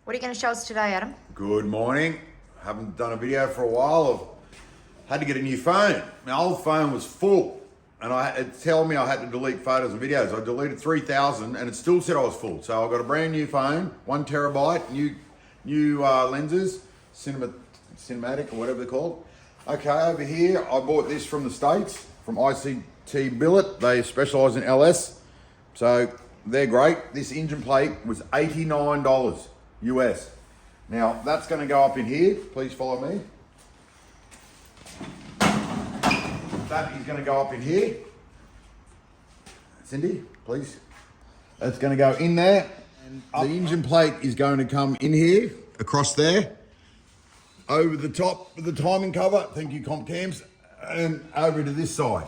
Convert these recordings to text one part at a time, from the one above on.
What are you going to show us today, Adam? Good morning. Haven't done a video for a while. I've had to get a new phone. My old phone was full and it told me I had to delete photos and videos. I deleted 3,000 and it still said I was full. So I got a brand new phone, 1 terabyte, new lenses, cinematic or whatever they're called. Okay, over here, I bought this from the States, from ICT Billet. They specialize in LS. So they're great. This engine plate was $89 US. Now that's going to go up in here. Please follow me. That is going to go up in here. Cindy, please. That's going to go in there. And the engine plate is going to come in here, across there, over the top of the timing cover. Thank you, comp cams, and over to this side.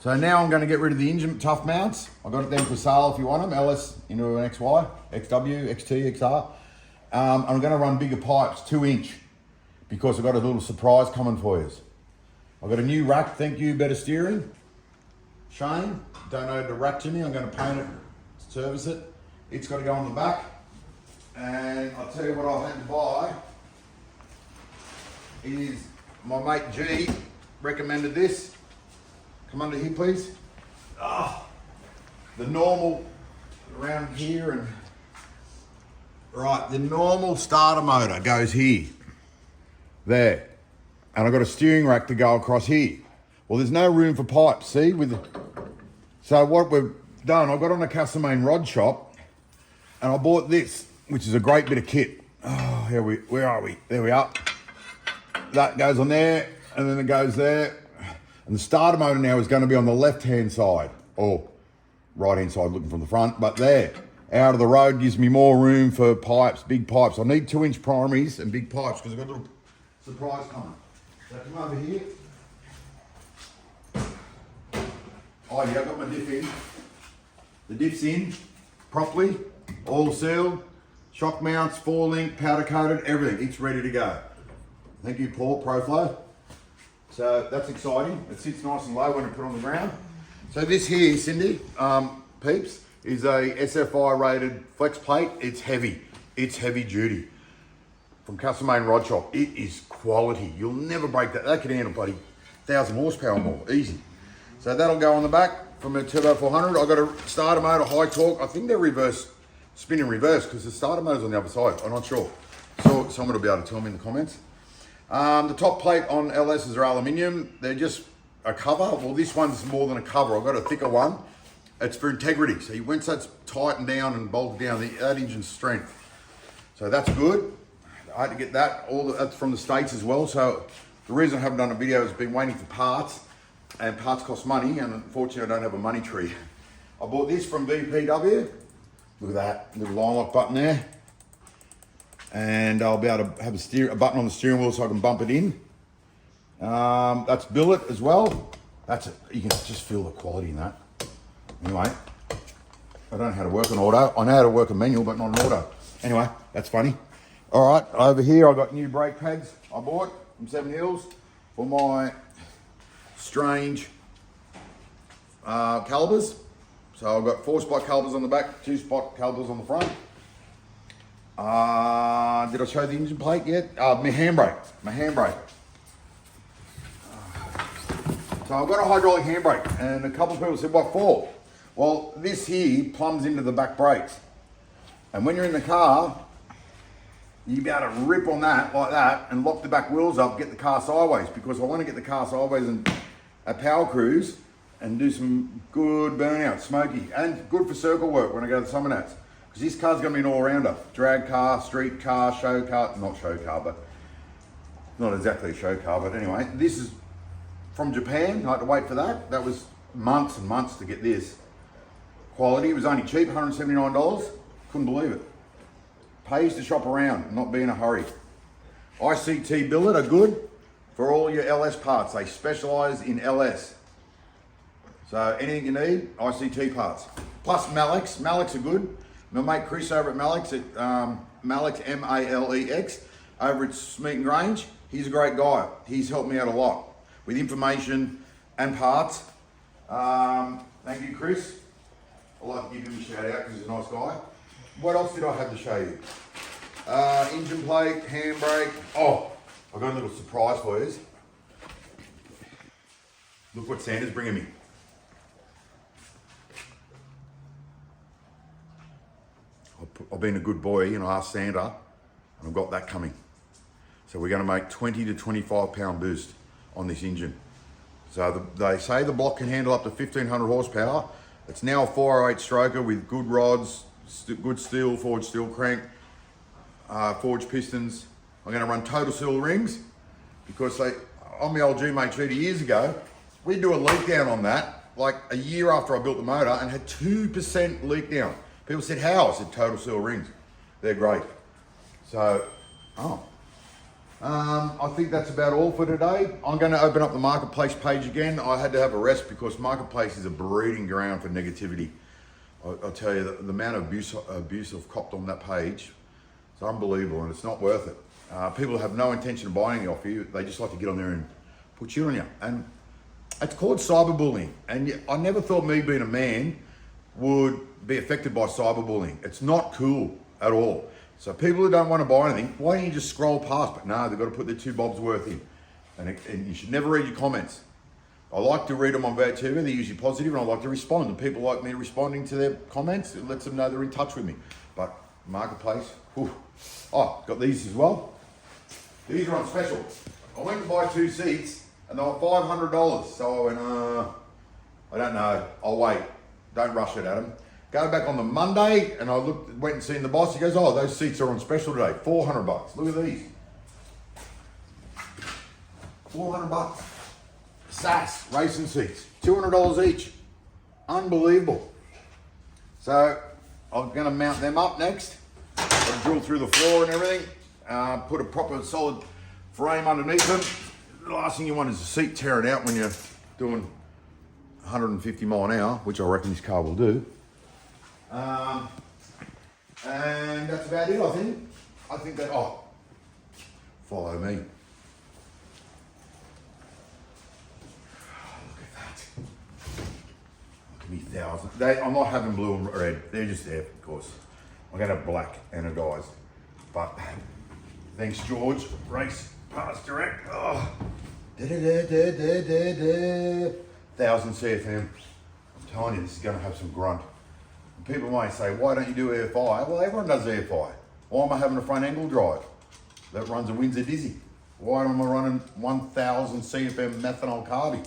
So now I'm going to get rid of the engine tough mounts. I've got it there for sale if you want them. LS into an XY, XW, XT, XR. I'm going to run bigger pipes, 2-inch, because I've got a little surprise coming for you. I've got a new rack, thank you, better steering. Shane, donated a rack to me. I'm going to paint it, service it. It's got to go on the back. And I'll tell you what I had to buy is my mate G recommended this. Come under here, please. The normal around here and right, the normal starter motor goes here, there, and I've got a steering rack to go across here. Well, there's no room for pipes. See, so what we've done, I got on a Castlemaine Rod shop, and I bought this, which is a great bit of kit. Oh, where are we? There we are. That goes on there, and then it goes there. And the starter motor now is going to be on the left-hand side, or right-hand side looking from the front, but there. Out of the road gives me more room for pipes, big pipes. I need 2-inch primaries and big pipes because I've got a little surprise coming. So come over here. Oh yeah, I've got my diff in. The diff's in properly, all sealed, shock mounts, 4-link, powder coated, everything. It's ready to go. Thank you, Paul, ProFlow. So that's exciting. It sits nice and low when I put it on the ground. So this here, Cindy, peeps, is a SFI rated flex plate. It's heavy duty. From Castlemaine Rod Shop. It is quality. You'll never break that. That could handle bloody 1,000 horsepower more, easy. So that'll go on the back from a Turbo 400. I've got a starter motor, high torque. I think they're spin in reverse because the starter motor's on the other side. I'm not sure. So someone will be able to tell me in the comments. The top plate on LSs are aluminium. They're just a cover. Well, this one's more than a cover. I've got a thicker one. It's for integrity. So once that's tightened down and bolted down, that engine's strength. So that's good. I had to get that. That's from the States as well. So the reason I haven't done a video is I've been waiting for parts, and parts cost money, and unfortunately I don't have a money tree. I bought this from BPW. Look at that little line lock button there. And I'll be able to have a button on the steering wheel so I can bump it in. That's billet as well. You can just feel the quality in that. Anyway, I don't know how to work an auto. I know how to work a manual, but not an auto. Anyway, that's funny. All right, over here I got new brake pads I bought from Seven Hills for my strange calipers. So I've got 4-spot calipers on the back, 2-spot calipers on the front. Did I show the engine plate yet? My handbrake. So I've got a hydraulic handbrake, and a couple of people said, what for? Well, this here plumbs into the back brakes. And when you're in the car, you'll be able to rip on that like that and lock the back wheels up, get the car sideways, because I want to get the car sideways and at power cruise and do some good burnout, smoky, and good for circle work when I go to the summer nats. Because this car's going to be an all-rounder. Drag car, street car, show car, not show car, but not exactly a show car, but anyway, this is from Japan. I had to wait for that. That was months and months to get this. Quality, it was only cheap, $179. Couldn't believe it. Pays to shop around, not be in a hurry. ICT Billet are good for all your LS parts. They specialize in LS. So anything you need, ICT parts. Plus Malex. Malex are good. My mate Chris over at Malex, Malex, M-A-L-E-X, over at Smeaton Grange. He's a great guy. He's helped me out a lot with information and parts. Thank you, Chris. I'd like to give him a shout out because he's a nice guy. What else did I have to show you? Engine plate, handbrake. Oh, I've got a little surprise for you. Look what Santa's bringing me. I've been a good boy and I asked Santa, and I've got that coming. So we're going to make 20 to 25 pound boost on this engine. So they say the block can handle up to 1500 horsepower. It's now a 408 stroker with good rods, good steel, forged steel crank, forged pistons. I'm going to run total seal rings because on my old G-Mate 30 years ago, we do a leak down on that like a year after I built the motor and had 2% leak down. People said, how? I said, total seal rings. They're great. So, I think that's about all for today. I'm going to open up the Marketplace page again. I had to have a rest because Marketplace is a breeding ground for negativity. I'll tell you, the amount of abuse I've copped on that page, it's unbelievable and it's not worth it. People have no intention of buying it off you. They just like to get on there and put shit on you. And it's called cyberbullying. And I never thought me being a man would be affected by cyberbullying. It's not cool at all. So people who don't want to buy anything, why don't you just scroll past? But no, they've got to put their 2 bobs worth in. And you should never read your comments. I like to read them on VTV, they're usually positive, and I like to respond. And people like me responding to their comments, it lets them know they're in touch with me. But Marketplace, whew. Oh, got these as well. These are on special. I went to buy 2 seats and they were $500. So I went, I don't know, I'll wait. Don't rush it, Adam. Go back on the Monday and I went and seen the boss. He goes, oh, those seats are on special today. $400. Look at these. $400. SAS racing seats. $200 each. Unbelievable. So I'm going to mount them up next. I'll drill through the floor and everything. Put a proper solid frame underneath them. The last thing you want is a seat tearing out when you're doing 150 mile an hour, which I reckon this car will do. And that's about it, I think. I think that, follow me. Look at that. Look at me, thousands. I'm not having blue and red. They're just there, of course. I'm going to have black anodized. But thanks, George. Race pass direct. Oh. 1000 CFM. I'm telling you, this is going to have some grunt. And people might say, why don't you do AFI? Well, everyone does AFI. Why am I having a front angle drive that runs a Windsor Dizzy? Why am I running 1000 CFM methanol carby?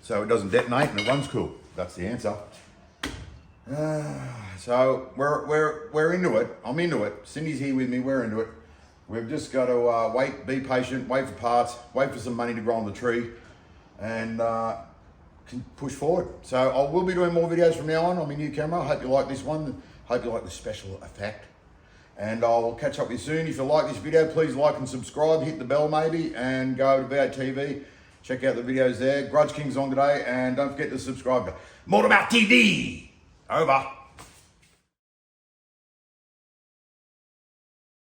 So it doesn't detonate and it runs cool. That's the answer. So we're into it. I'm into it. Cindy's here with me. We're into it. We've just got to wait, be patient, wait for parts, wait for some money to grow on the tree, and can push forward. So I will be doing more videos from now on my new camera. I hope you like this one. Hope you like the special effect. And I'll catch up with you soon. If you like this video, please like and subscribe. Hit the bell maybe, and go to VTV. Check out the videos there. Grudge King's on today, and don't forget to subscribe to More About TV. Over.